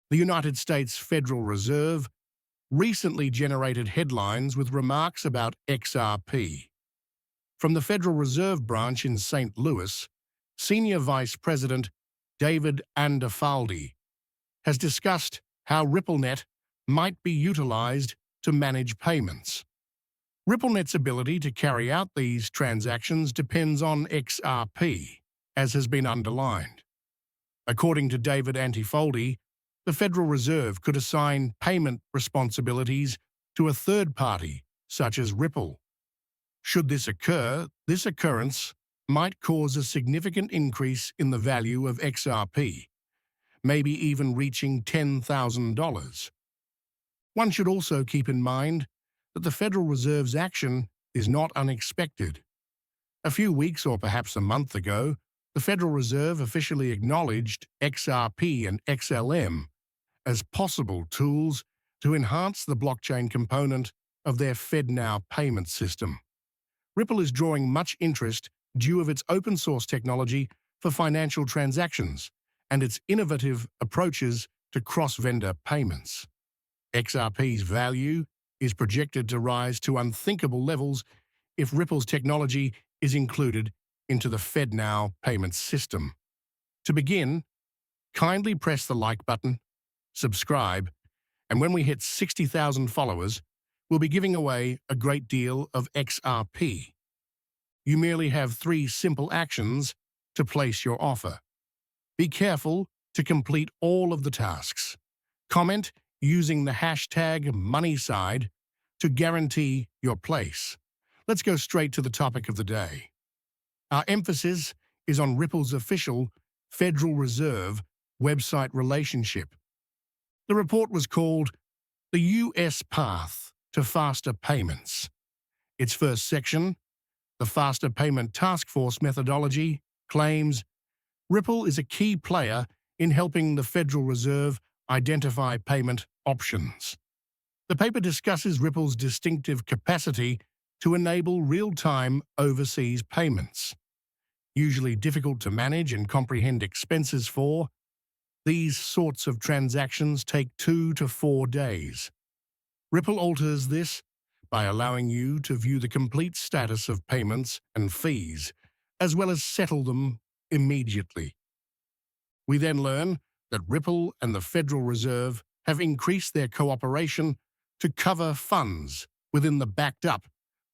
The United States Federal Reserve recently generated headlines with remarks about XRP. From the Federal Reserve branch in St. Louis, Senior Vice President David Andafaldi has discussed how RippleNet might be utilized to manage payments. RippleNet's ability to carry out these transactions depends on XRP, as has been underlined. According to David Antifoldi, the Federal Reserve could assign payment responsibilities to a third party, such as Ripple. Should this occur, this occurrence might cause a significant increase in the value of XRP, maybe even reaching $10,000. One should also keep in mind that the Federal Reserve's action is not unexpected. A few weeks or perhaps a month ago, the Federal Reserve officially acknowledged XRP and XLM as possible tools to enhance the blockchain component of their FedNow payment system. Ripple is drawing much interest due to its open-source technology for financial transactions and its innovative approaches to cross-vendor payments. XRP's value is projected to rise to unthinkable levels if Ripple's technology is included into the FedNow payment system. To begin, kindly press the like button, subscribe, and when we hit 60,000 followers, we'll be giving away a great deal of XRP. You merely have 3 simple actions to place your offer. Be careful to complete all of the tasks. Comment using the hashtag #MoneySide to guarantee your place. Let's go straight to the topic of the day. Our emphasis is on Ripple's official Federal Reserve website relationship. The report was called The U.S. Path to Faster Payments. Its first section, the Faster Payment Task Force methodology, claims Ripple is a key player in helping the Federal Reserve identify payment options. The paper discusses Ripple's distinctive capacity to enable real-time overseas payments. Usually difficult to manage and comprehend expenses for, these sorts of transactions take 2 to 4 days. Ripple alters this by allowing you to view the complete status of payments and fees, as well as settle them immediately. We then learn that Ripple and the Federal Reserve have increased their cooperation to cover funds within the backed up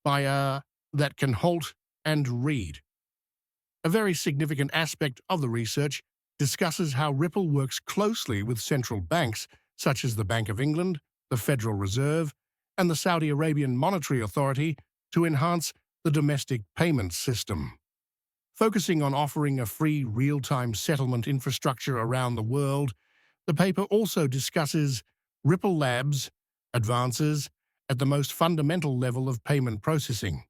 by a that can halt and read. A very significant aspect of the research discusses how Ripple works closely with central banks such as the Bank of England, the Federal Reserve, and the Saudi Arabian Monetary Authority to enhance the domestic payment system. Focusing on offering a free real-time settlement infrastructure around the world, the paper also discusses Ripple Labs' advances at the most fundamental level of payment processing.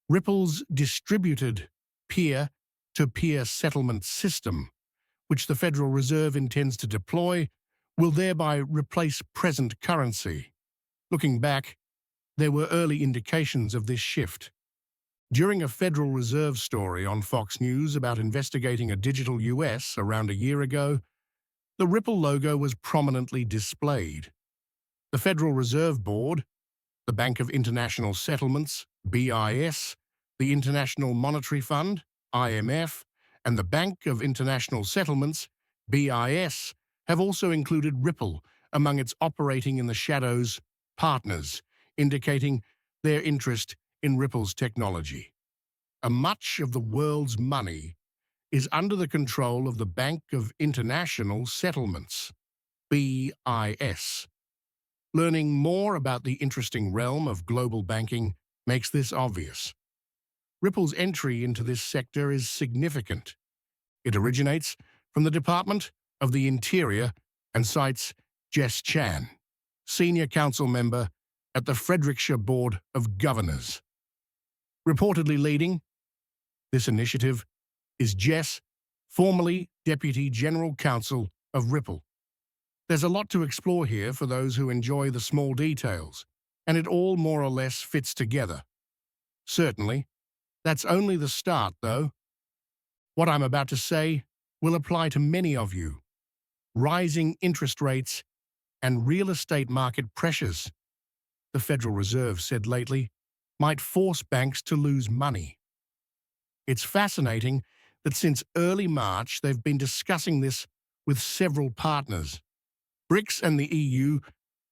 Ripple's distributed peer-to-peer settlement system, which the Federal Reserve intends to deploy, will thereby replace present currency. Looking back, there were early indications of this shift. During a Federal Reserve story on Fox News about investigating a digital US around a year ago, the Ripple logo was prominently displayed. The Federal Reserve Board, the Bank of International Settlements, BIS, the International Monetary Fund, IMF, and the Bank of International Settlements, BIS, have also included Ripple among its operating in the shadows partners, indicating their interest in Ripple's technology. Much of the world's money is under the control of the Bank of International Settlements, BIS. Learning more about the interesting realm of global banking makes this obvious. Ripple's entry into this sector is significant. It originates from the Department of the Interior and cites Jess Chan, Senior Council Member at the Frederickshire Board of Governors. Reportedly leading this initiative is Jess, formerly Deputy General Counsel of Ripple. There's a lot to explore here for those who enjoy the small details, and it all more or less fits together. Certainly, that's only the start, though. What I'm about to say will apply to many of you. rising interest rates, and real estate market pressures, the Federal Reserve said lately, might force banks to lose money. It's fascinating that since early March they've been discussing this with several partners. BRICS and the EU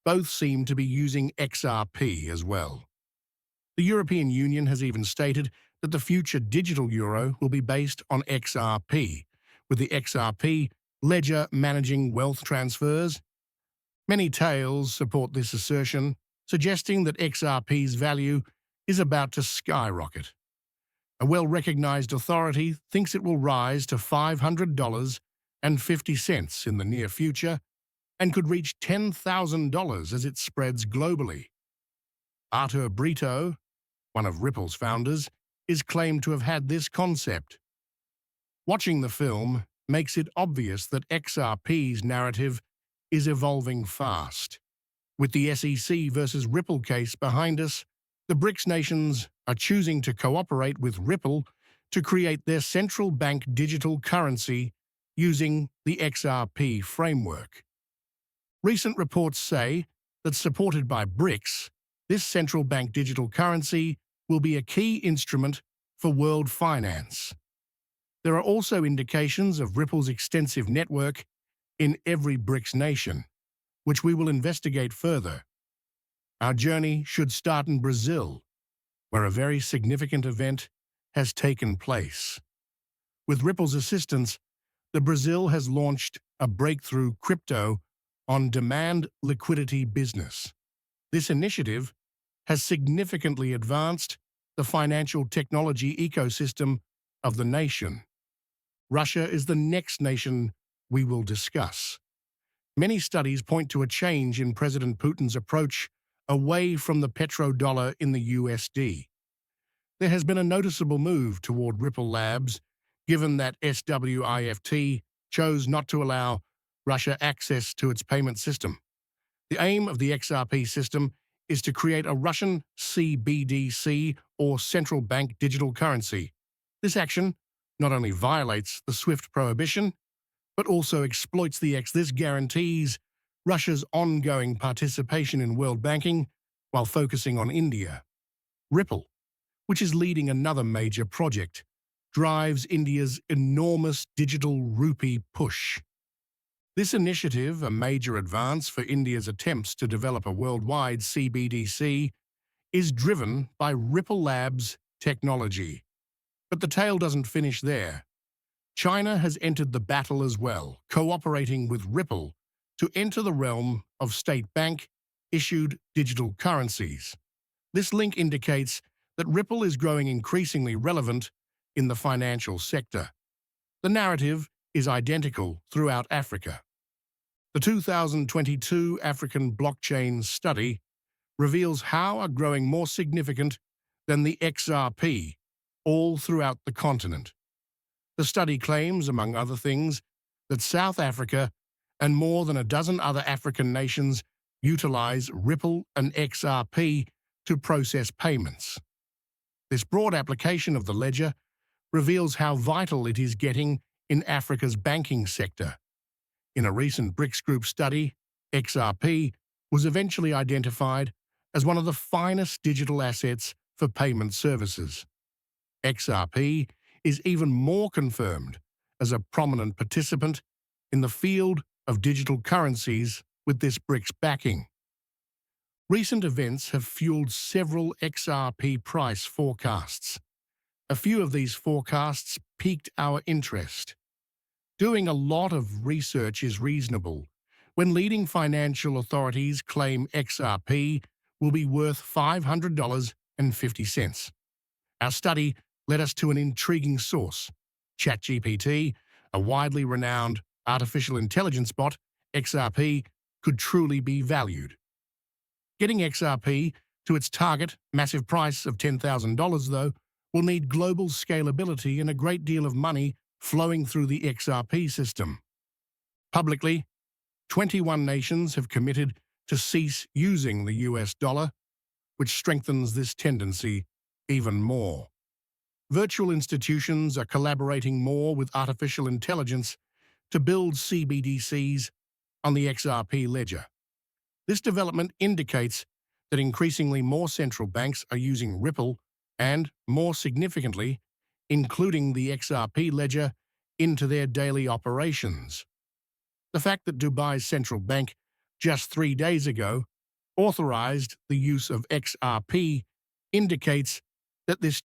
both seem to be using XRP as well. The European Union has even stated that the future digital euro will be based on XRP, with the XRP ledger managing wealth transfers. Many tales support this assertion, suggesting that XRP's value is about to skyrocket. A well-recognized authority thinks it will rise to $500.50 in the near future and could reach $10,000 as it spreads globally. Artur Brito, one of Ripple's founders, is claimed to have had this concept. Watching the film makes it obvious that XRP's narrative is evolving fast. With the SEC versus Ripple case behind us, the BRICS nations are choosing to cooperate with Ripple to create their central bank digital currency using the XRP framework. Recent reports say that, supported by BRICS, this central bank digital currency will be a key instrument for world finance. There are also indications of Ripple's extensive network in every BRICS nation, which we will investigate further. Our journey should start in Brazil, where a very significant event has taken place. With Ripple's assistance, Brazil has launched a breakthrough crypto-on-demand liquidity business. This initiative has significantly advanced the financial technology ecosystem of the nation. Russia is the next nation we will discuss. Many studies point to a change in President Putin's approach away from the petrodollar in the USD. There has been a noticeable move toward Ripple Labs, given that SWIFT chose not to allow Russia access to its payment system. The aim of the XRP system is to create a Russian CBDC, or central bank digital currency. This action not only violates the SWIFT prohibition, but also exploits the X. This guarantees Russia's ongoing participation in world banking while focusing on India. Ripple, which is leading another major project, drives India's enormous digital rupee push. This initiative, a major advance for India's attempts to develop a worldwide CBDC, is driven by Ripple Labs technology. But the tale doesn't finish there. China has entered the battle as well, cooperating with Ripple to enter the realm of state bank-issued digital currencies. This link indicates that Ripple is growing increasingly relevant in the financial sector. The narrative is identical throughout Africa. The 2022 African blockchain study reveals how are growing more significant than the XRP all throughout the continent. The study claims, among other things, that South Africa and more than a dozen other African nations utilize Ripple and XRP to process payments. This broad application of the ledger reveals how vital it is getting in Africa's banking sector. In a recent BRICS Group study, XRP was eventually identified as one of the finest digital assets for payment services. XRP is even more confirmed as a prominent participant in the field of digital currencies with this BRICS backing. Recent events have fueled several XRP price forecasts. A few of these forecasts piqued our interest. Doing a lot of research is reasonable when leading financial authorities claim XRP will be worth $500.50. Our study led us to an intriguing source. ChatGPT, a widely renowned artificial intelligence bot, XRP could truly be valued. Getting XRP to its target massive price of $10,000, though, will need global scalability and a great deal of money flowing through the XRP system. Publicly, 21 nations have committed to cease using the US dollar, which strengthens this tendency even more. Virtual institutions are collaborating more with artificial intelligence to build CBDCs on the XRP ledger. This development indicates that increasingly more central banks are using Ripple and, more significantly, including the XRP ledger into their daily operations. The fact that Dubai's central bank, just 3 days ago, authorized the use of XRP indicates that this